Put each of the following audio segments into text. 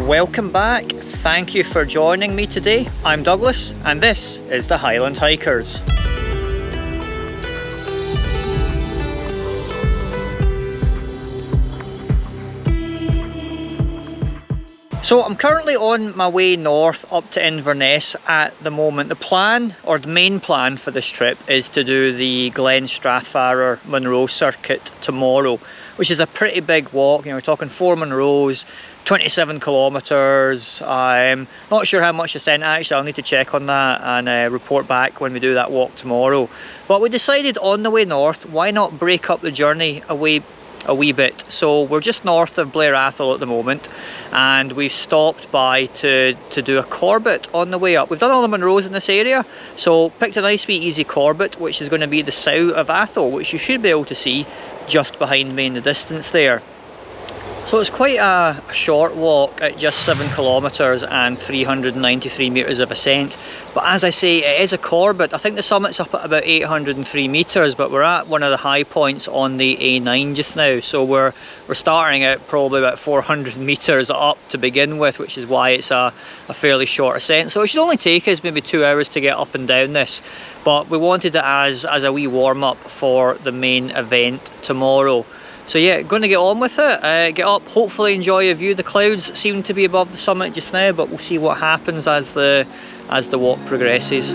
Welcome back, thank you for joining me today. I'm Douglas and this is the Highland Hikers. So I'm currently on my way north up to Inverness at the moment. The plan, or the main plan for this trip, is to do the Glen Strathfarrar Munros circuit tomorrow, which is a pretty big walk. You know, we're talking 4 Munros, 27 kilometres. I'm not sure how much ascent actually, I'll need to check on that and report back when we do that walk tomorrow. But we decided on the way north, why not break up the journey a wee bit. So we're just north of Blair Atholl at the moment, and we've stopped by to do a Corbett on the way up. We've done all the Munros in this area, so picked a nice wee easy Corbett, which is going to be the Sow of Atholl, which you should be able to see just behind me in the distance there. So it's quite a short walk at just 7 kilometres and 393 metres of ascent. But as I say, it is a Corbett. I think the summit's up at about 803 metres, but we're at one of the high points on the A9 just now. So we're starting at probably about 400 metres up to begin with, which is why it's a fairly short ascent. So it should only take us maybe 2 hours to get up and down this. But we wanted it as a wee warm-up for the main event tomorrow. So yeah, going to get on with it, get up, hopefully enjoy a view. The clouds seem to be above the summit just now, but we'll see what happens as the walk progresses.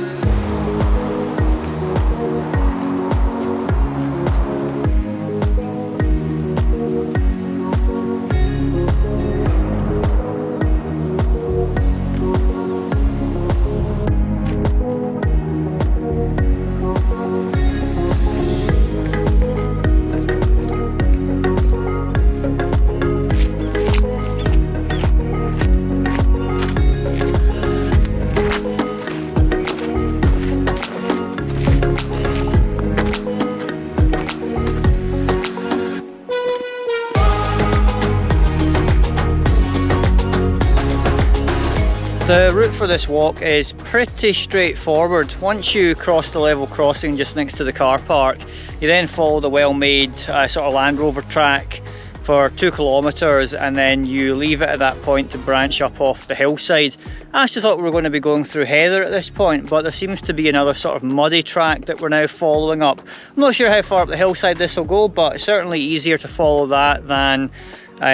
The route for this walk is pretty straightforward. Once you cross the level crossing just next to the car park, you then follow the well-made sort of Land Rover track for 2 kilometres, and then you leave it at that point to branch up off the hillside. I actually thought we were going to be going through heather at this point, but there seems to be another sort of muddy track that we're now following up. I'm not sure how far up the hillside this will go, but it's certainly easier to follow that than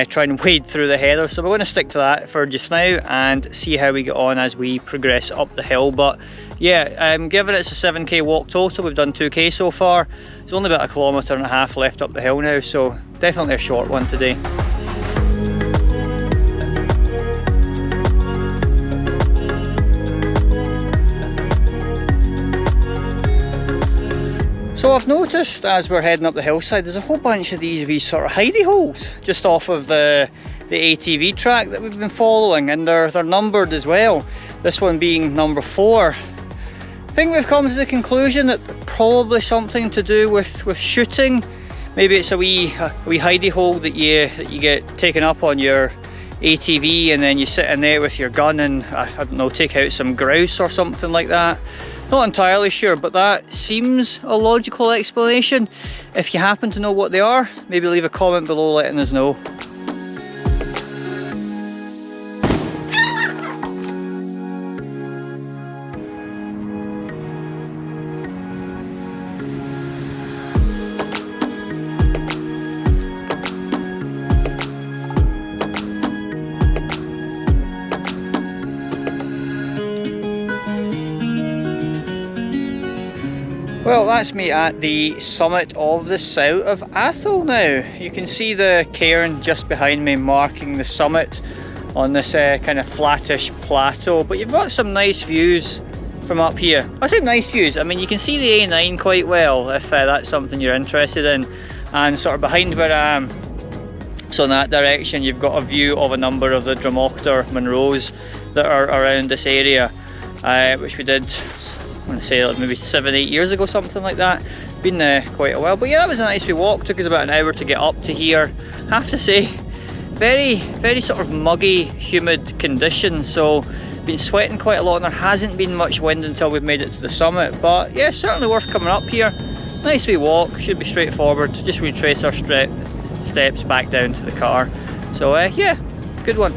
try and wade through the heather. So we're going to stick to that for just now and see how we get on as we progress up the hill. But yeah, given it's a 7k walk total, we've done 2k so far. There's only about 1.5 kilometres left up the hill now, so definitely a short one today. So I've noticed as we're heading up the hillside, there's a whole bunch of these wee sort of hidey holes just off of the ATV track that we've been following, and they're numbered as well. This one being number 4. I think we've come to the conclusion that probably something to do with shooting. Maybe it's a wee hidey hole that you get taken up on your ATV, and then you sit in there with your gun and I don't know, take out some grouse or something like that. Not entirely sure, but that seems a logical explanation. If you happen to know what they are, maybe leave a comment below letting us know. Well, that's me at the summit of the Sow of Atholl now. You can see the cairn just behind me marking the summit on this kind of flattish plateau, but you've got some nice views from up here. I say nice views, I mean you can see the A9 quite well if that's something you're interested in, and sort of behind where I am, so in that direction you've got a view of a number of the Dromoctor Munros that are around this area, which we did, I want to say like maybe 7-8 years ago, something like that. Been quite a while, but yeah, that was a nice wee walk. Took us about an hour to get up to here. I have to say, very sort of muggy, humid conditions, so been sweating quite a lot, and there hasn't been much wind until we've made it to the summit. But yeah, certainly worth coming up here. Nice wee walk, should be straightforward. Just retrace our steps back down to the car. So yeah, good one.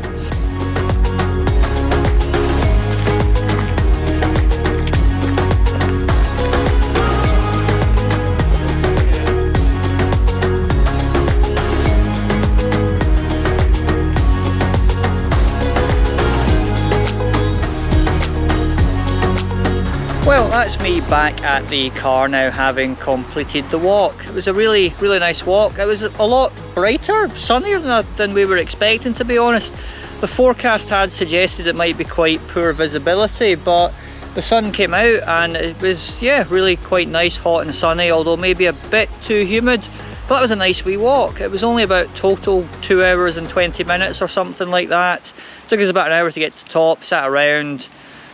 Well, that's me back at the car now, having completed the walk. It was a really nice walk. It was a lot brighter, sunnier than we were expecting, to be honest. The forecast had suggested it might be quite poor visibility, but the sun came out and it was, yeah, really quite nice, hot and sunny, although maybe a bit too humid. But that was a nice wee walk. It was only about total 2 hours and 20 minutes or something like that. Took us about an hour to get to the top, sat around,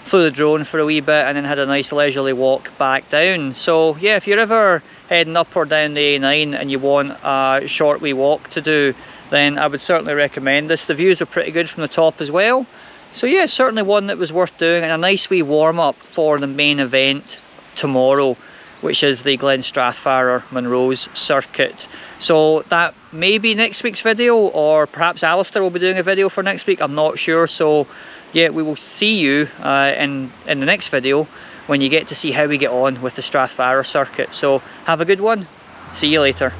flew the drone for a wee bit, and then had a nice leisurely walk back down. So yeah, if you're ever heading up or down the A9 and you want a short wee walk to do, then I would certainly recommend this. The views are pretty good from the top as well. So yeah, certainly one that was worth doing, and a nice wee warm-up for the main event tomorrow, which is the Glen Strathfarrar Munros circuit. So that may be next week's video, or perhaps Alistair will be doing a video for next week, I'm not sure. So yeah, we will see you in the next video when you get to see how we get on with the Strathfarrar circuit. So have a good one, see you later.